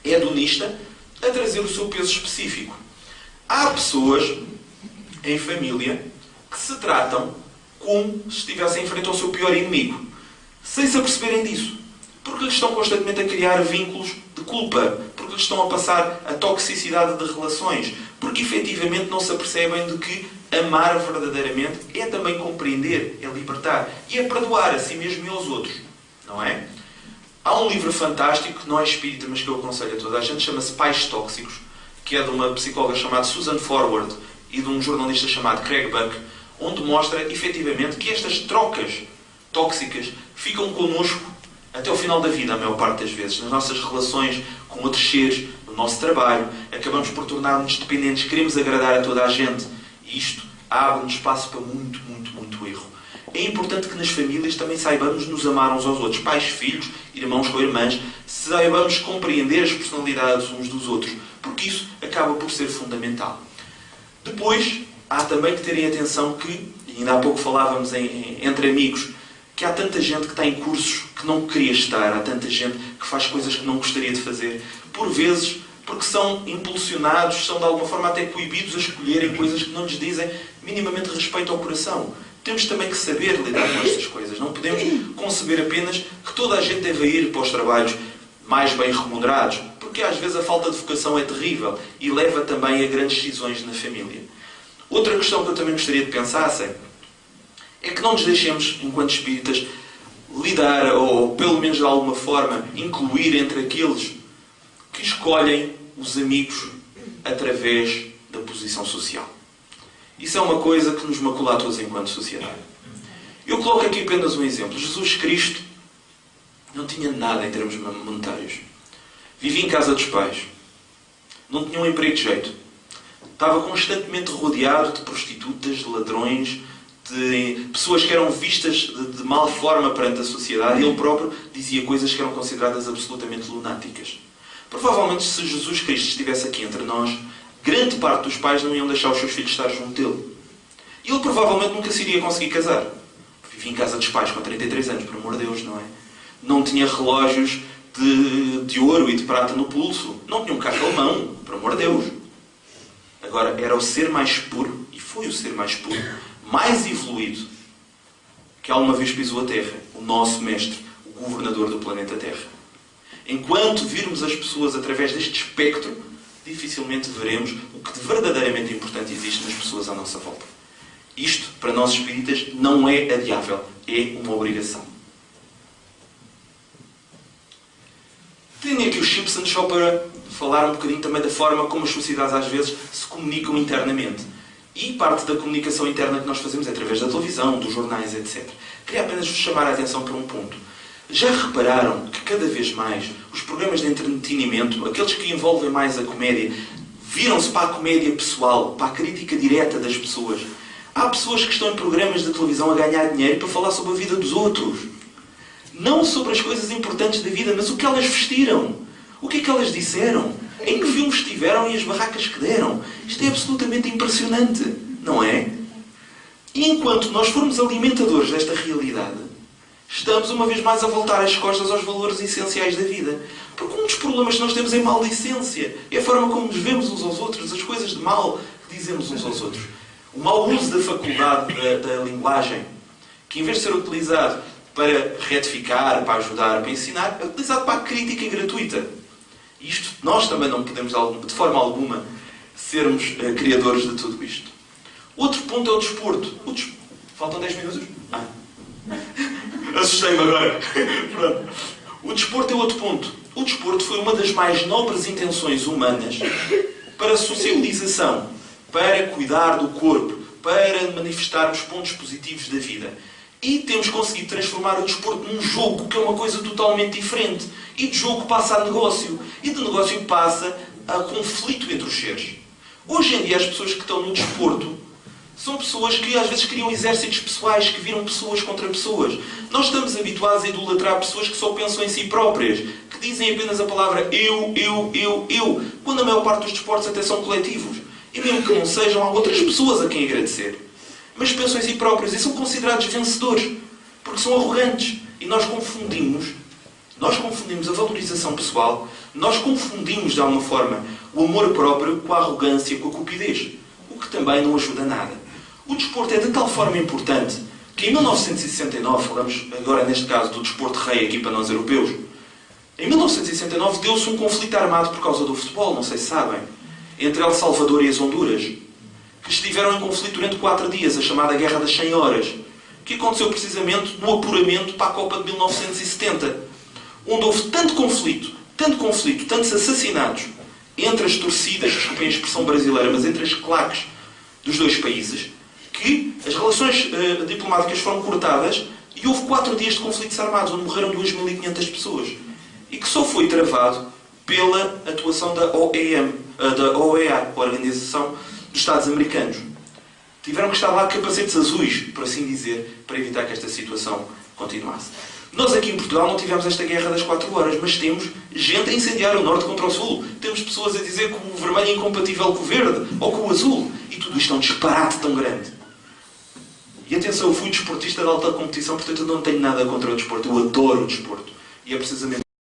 hedonista, a trazer o seu peso específico. Há pessoas em família que se tratam como se estivessem em frente ao seu pior inimigo, sem se aperceberem disso. Porque lhes estão constantemente a criar vínculos de culpa, porque lhes estão a passar a toxicidade de relações, Porque efetivamente não se apercebem de que amar verdadeiramente é também compreender, é libertar e é perdoar a si mesmo e aos outros. Não é? Há um livro fantástico, que não é espírita, mas que eu aconselho a toda a gente, chama-se Pais Tóxicos, que é de uma psicóloga chamada Susan Forward e de um jornalista chamado Craig Buck, onde mostra efetivamente que estas trocas tóxicas ficam connosco até ao final da vida, a maior parte das vezes, nas nossas relações com outros seres, no nosso trabalho, acabamos por tornar-nos dependentes, queremos agradar a toda a gente, e isto abre-nos espaço para muito, muito, muito erro. É importante que nas famílias também saibamos nos amar uns aos outros, pais, filhos, irmãos com irmãs, saibamos compreender as personalidades uns dos outros, porque isso acaba por ser fundamental. Depois, há também que terem atenção que, e ainda há pouco falávamos entre amigos, que há tanta gente que está em cursos que não queria estar, há tanta gente que faz coisas que não gostaria de fazer, por vezes porque são impulsionados, são de alguma forma até coibidos a escolherem coisas que não lhes dizem minimamente respeito ao coração. Temos também que saber lidar com estas coisas. Não podemos conceber apenas que toda a gente deve ir para os trabalhos mais bem remunerados, porque às vezes a falta de vocação é terrível e leva também a grandes decisões na família. Outra questão que eu também gostaria de pensassem é que não nos deixemos, enquanto espíritas, lidar, ou pelo menos de alguma forma, incluir entre aqueles que escolhem os amigos através da posição social. Isso é uma coisa que nos macula a todos enquanto sociedade. Eu coloco aqui apenas um exemplo. Jesus Cristo não tinha nada em termos monetários. Vivia em casa dos pais. Não tinha um emprego de jeito. Estava constantemente rodeado de prostitutas, de ladrões, de pessoas que eram vistas de mal forma perante a sociedade, e ele próprio dizia coisas que eram consideradas absolutamente lunáticas. Provavelmente, se Jesus Cristo estivesse aqui entre nós, grande parte dos pais não iam deixar os seus filhos estar junto dele. E ele provavelmente nunca se iria conseguir casar. Vivia em casa dos pais com 33 anos, por amor de Deus, não é? Não tinha relógios de ouro e de prata no pulso. Não tinha um carro alemão, por amor de Deus. Agora, era o ser mais puro, e foi o ser mais puro, mais evoluído, que alguma vez pisou a Terra. O nosso mestre, o governador do planeta Terra. Enquanto virmos as pessoas através deste espectro, dificilmente veremos o que de verdadeiramente importante existe nas pessoas à nossa volta. Isto, para nós espíritas, não é adiável. É uma obrigação. Tenho aqui os Simpsons só para falar um bocadinho também da forma como as sociedades às vezes se comunicam internamente. E parte da comunicação interna que nós fazemos é através da televisão, dos jornais, etc. Queria apenas vos chamar a atenção para um ponto. Já repararam que cada vez mais os programas de entretenimento, aqueles que envolvem mais a comédia, viram-se para a comédia pessoal, para a crítica direta das pessoas? Há pessoas que estão em programas de televisão a ganhar dinheiro para falar sobre a vida dos outros. Não sobre as coisas importantes da vida, mas o que elas vestiram. O que é que elas disseram? Em que filmes estiveram e as barracas que deram? Isto é absolutamente impressionante, não é? E enquanto nós formos alimentadores desta realidade, estamos uma vez mais a voltar as costas aos valores essenciais da vida. Porque um dos problemas que nós temos é maledicência. É a forma como nos vemos uns aos outros, as coisas de mal que dizemos uns aos outros. O mau uso da faculdade da linguagem, que em vez de ser utilizado para retificar, para ajudar, para ensinar, é utilizado para a crítica gratuita. Isto, nós também não podemos, de forma alguma, sermos criadores de tudo isto. Outro ponto é o desporto. Faltam 10 minutos? Assustei-me agora. Pronto. O desporto é outro ponto. O desporto foi uma das mais nobres intenções humanas para a socialização, para cuidar do corpo, para manifestarmos pontos positivos da vida. E temos conseguido transformar o desporto num jogo, que é uma coisa totalmente diferente. E de jogo passa a negócio. E de negócio passa a conflito entre os seres. Hoje em dia, as pessoas que estão no desporto são pessoas que às vezes criam exércitos pessoais, que viram pessoas contra pessoas. Nós estamos habituados a idolatrar pessoas que só pensam em si próprias, que dizem apenas a palavra eu, quando a maior parte dos desportos até são coletivos. E mesmo que não sejam, há outras pessoas a quem agradecer. Mas pensam em si próprios e são considerados vencedores, porque são arrogantes. E nós confundimos a valorização pessoal, nós confundimos de alguma forma o amor próprio com a arrogância, com a cupidez, o que também não ajuda nada. O desporto é de tal forma importante que em 1969, falamos agora neste caso do desporto rei aqui para nós europeus, em 1969 deu-se um conflito armado por causa do futebol, não sei se sabem. entre El Salvador e as Honduras, que estiveram em conflito durante 4 dias, a chamada Guerra das 100 Horas, que aconteceu precisamente no apuramento para a Copa de 1970, onde houve tanto conflito, tantos assassinatos entre as torcidas, desculpem a expressão brasileira, mas entre as claques dos dois países, que as relações diplomáticas foram cortadas e houve 4 dias de conflitos armados, onde morreram 2.500 pessoas. E que só foi travado pela atuação da OEA, a Organização dos Estados Americanos. Tiveram que estar lá de capacetes azuis, por assim dizer, para evitar que esta situação continuasse. Nós aqui em Portugal não tivemos esta guerra das 4 horas, mas temos gente a incendiar o norte contra o sul. Temos pessoas a dizer que o vermelho é incompatível com o verde, ou com o azul. E tudo isto é um disparate tão grande. E atenção, eu fui desportista de alta competição, portanto eu não tenho nada contra o desporto. Eu adoro o desporto. E é precisamente